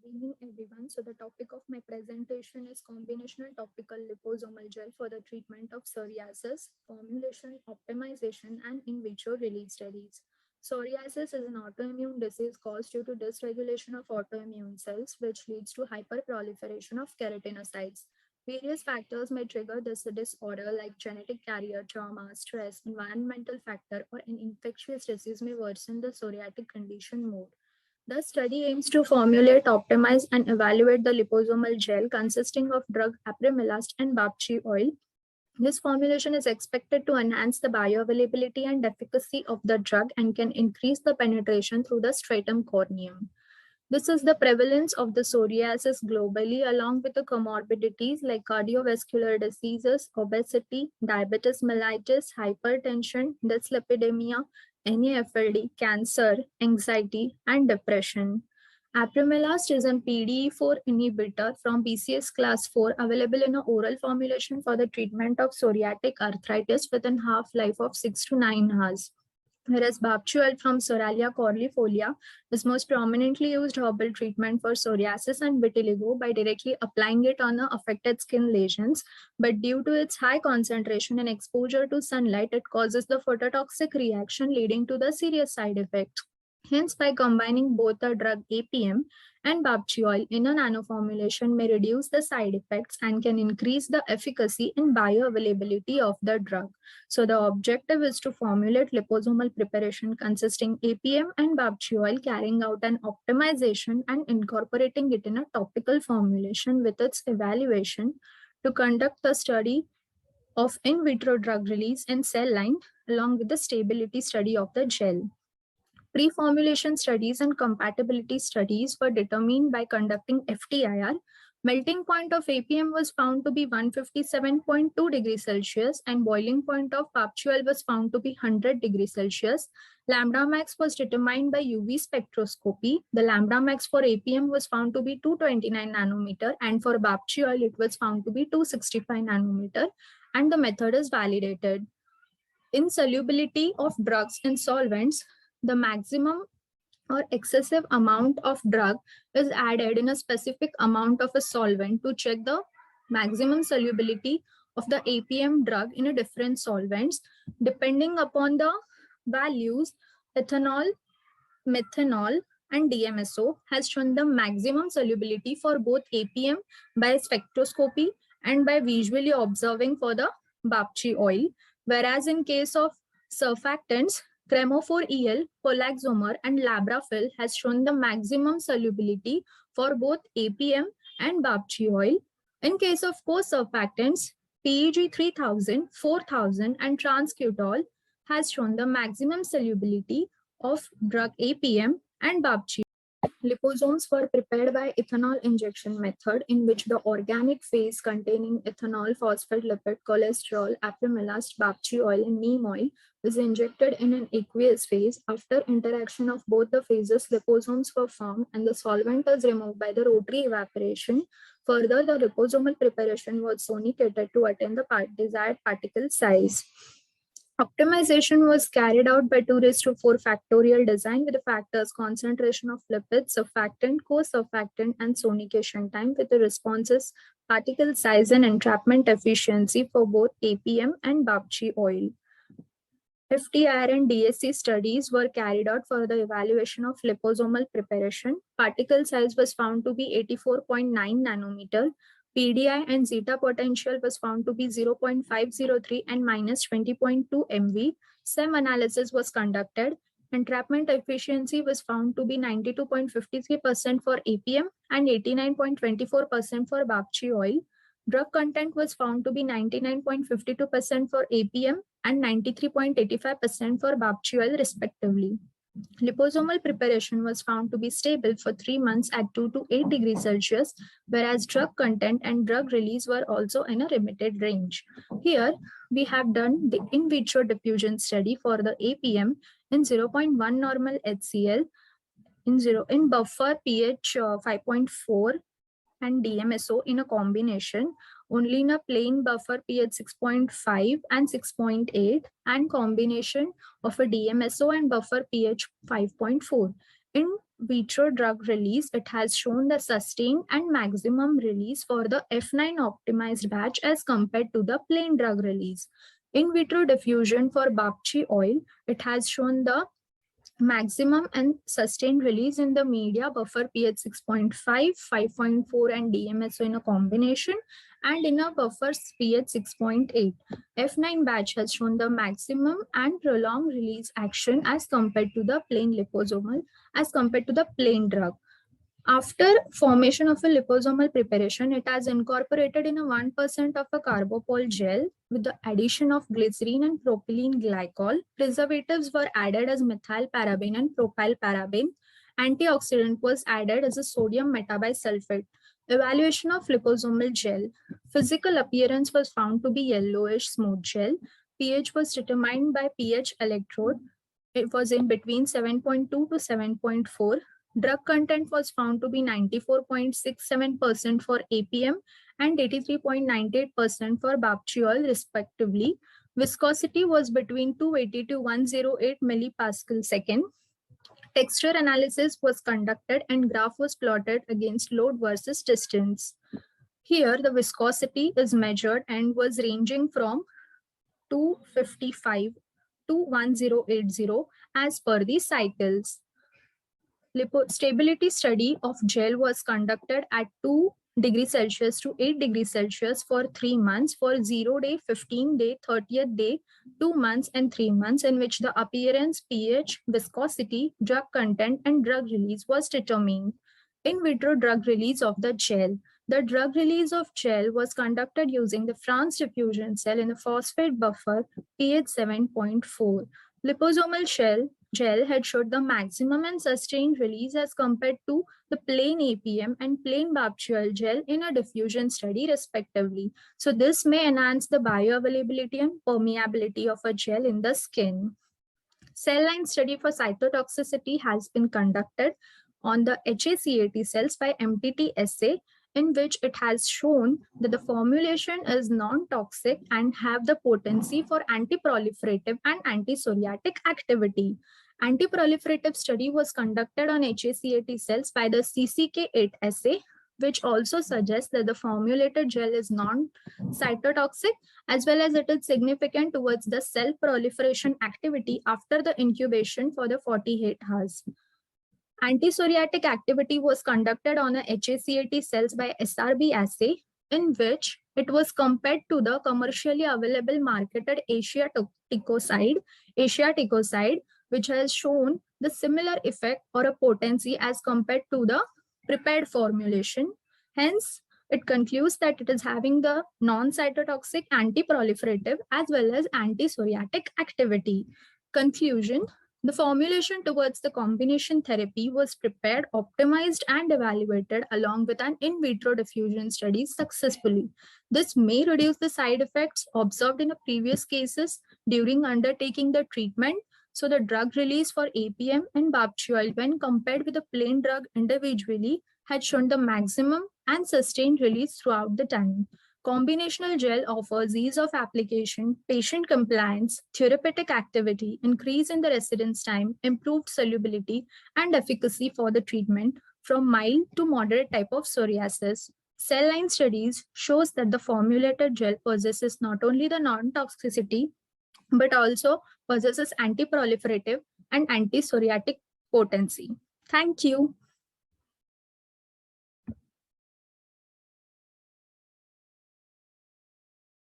Good evening, everyone. So, the topic of my presentation is combinational topical liposomal gel for the treatment of psoriasis, formulation, optimization, and in vitro release studies. Psoriasis is an autoimmune disease caused due to dysregulation of autoimmune cells, which leads to hyperproliferation of keratinocytes. Various factors may trigger this disorder, like genetic carrier, trauma, stress, environmental factor, or an infectious disease may worsen the psoriatic condition more. The study aims to formulate, optimize, and evaluate the liposomal gel consisting of drug apremilast and Bapchi oil. This formulation is expected to enhance the bioavailability and efficacy of the drug and can increase the penetration through the stratum corneum. This is the prevalence of the psoriasis globally, along with the comorbidities like cardiovascular diseases, obesity, diabetes mellitus, hypertension, dyslipidemia, NAFLD, cancer, anxiety, and depression. Apremilast is a PDE4 inhibitor from BCS class 4 available in an oral formulation for the treatment of psoriatic arthritis with a half-life of 6 to 9 hours. Whereas Bapchuel from Soralia corlifolia is most prominently used herbal treatment for psoriasis and vitiligo by directly applying it on the affected skin lesions. But due to its high concentration and exposure to sunlight, it causes the phototoxic reaction leading to the serious side effects. Hence, by combining both the drug APM and Bapchi oil in a nano formulation may reduce the side effects and can increase the efficacy and bioavailability of the drug. So the objective is to formulate liposomal preparation consisting APM and Bapchi oil, carrying out an optimization and incorporating it in a topical formulation with its evaluation to conduct the study of in vitro drug release in cell line along with the stability study of the gel. Pre-formulation studies and compatibility studies were determined by conducting FTIR. Melting point of APM was found to be 157.2 degrees Celsius and boiling point of Papchuel was found to be 100 degrees Celsius. Lambda max was determined by UV spectroscopy. The lambda max for APM was found to be 229 nanometer and for Bapchuel it was found to be 265 nanometer and the method is validated. Insolubility of drugs in solvents, the maximum or excessive amount of drug is added in a specific amount of a solvent to check the maximum solubility of the APM drug in a different solvents. Depending upon the values, ethanol, methanol, and DMSO has shown the maximum solubility for both APM by spectroscopy and by visually observing for the Bapchi oil. Whereas in case of surfactants, Cremophor-EL, Polaxomer, and Labrafil has shown the maximum solubility for both APM and Bapchi oil. In case of co-surfactants, PEG 3000, 4000, and Transcutol has shown the maximum solubility of drug APM and Bapchi. Liposomes were prepared by ethanol injection method in which the organic phase containing ethanol, phospholipid, cholesterol, apremilast, Bapchi oil, and neem oil is injected in an aqueous phase. After interaction of both the phases, liposomes were formed and the solvent is removed by the rotary evaporation. Further, the liposomal preparation was sonicated to attain the desired particle size. Optimization was carried out by 2 raised to 4 factorial design with the factors concentration of lipids, surfactant, co-surfactant, and sonication time with the responses, particle size, and entrapment efficiency for both APM and Bapchi oil. FTIR and DSC studies were carried out for the evaluation of liposomal preparation. Particle size was found to be 84.9 nanometer. PDI and zeta potential was found to be 0.503 and minus 20.2 MV. SEM analysis was conducted. Entrapment efficiency was found to be 92.53% for APM and 89.24% for Bapchi oil. Drug content was found to be 99.52% for APM and 93.85% for Bapchi oil respectively. Liposomal preparation was found to be stable for 3 months at 2 to 8 degrees Celsius, whereas drug content and drug release were also in a limited range. Here, we have done the in vitro diffusion study for the APM in 0.1 normal HCl, in buffer pH 5.4 and DMSO in a combination, only in a plain buffer pH 6.5 and 6.8 and combination of a DMSO and buffer pH 5.4. In vitro drug release, it has shown the sustained and maximum release for the F9 optimized batch as compared to the plain drug release. In vitro diffusion for Bapchi oil, it has shown the maximum and sustained release in the media buffer pH 6.5, 5.4 and DMSO in a combination, and in a buffer pH 6.8. F9 batch has shown the maximum and prolonged release action as compared to the plain liposomal, as compared to the plain drug. After formation of a liposomal preparation, it has incorporated in a 1% of a carbopol gel with the addition of glycerine and propylene glycol. Preservatives were added as methyl paraben and propyl paraben. Antioxidant was added as a sodium metabisulfate. Evaluation of liposomal gel. Physical appearance was found to be yellowish smooth gel. pH was determined by pH electrode. It was in between 7.2 to 7.4. Drug content was found to be 94.67% for APM and 83.98% for Bapchiol respectively. Viscosity was between 280 to 108 millipascal second. Texture analysis was conducted and graph was plotted against load versus distance. Here, the viscosity is measured and was ranging from 255 to 1080 as per the cycles. Stability study of gel was conducted at 2 degrees Celsius to 8 degrees Celsius for 3 months, for 0 day, 15 day, 30th day, 2 months and 3 months, in which the appearance, pH, viscosity, drug content and drug release was determined. In vitro drug release of the gel. The drug release of gel was conducted using the France diffusion cell in a phosphate buffer pH 7.4. Liposomal gel had showed the maximum and sustained release as compared to the plain APM and plain Bapchiol gel in a diffusion study respectively. So this may enhance the bioavailability and permeability of a gel in the skin. Cell line study for cytotoxicity has been conducted on the HACAT cells by MTT assay, in which it has shown that the formulation is non-toxic and have the potency for anti-proliferative and anti-psoriatic activity. Anti-proliferative study was conducted on HACAT cells by the CCK8 assay, which also suggests that the formulated gel is non-cytotoxic, as well as it is significant towards the cell proliferation activity after the incubation for the 48 hours. Anti-psoriatic activity was conducted on a HACAT cells by SRB assay, in which it was compared to the commercially available marketed Asia-ticoside, which has shown the similar effect or a potency as compared to the prepared formulation. Hence, it concludes that it is having the non-cytotoxic, anti-proliferative as well as anti-psoriatic activity. Conclusion. The formulation towards the combination therapy was prepared, optimized, and evaluated along with an in vitro diffusion study successfully. This may reduce the side effects observed in the previous cases during undertaking the treatment. So the drug release for APM and Bapchiol when compared with the plain drug individually had shown the maximum and sustained release throughout the time. Combinational gel offers ease of application, patient compliance, therapeutic activity, increase in the residence time, improved solubility, and efficacy for the treatment from mild to moderate type of psoriasis. Cell line studies shows that the formulated gel possesses not only the non-toxicity, but also possesses anti-proliferative and anti-psoriatic potency. Thank you.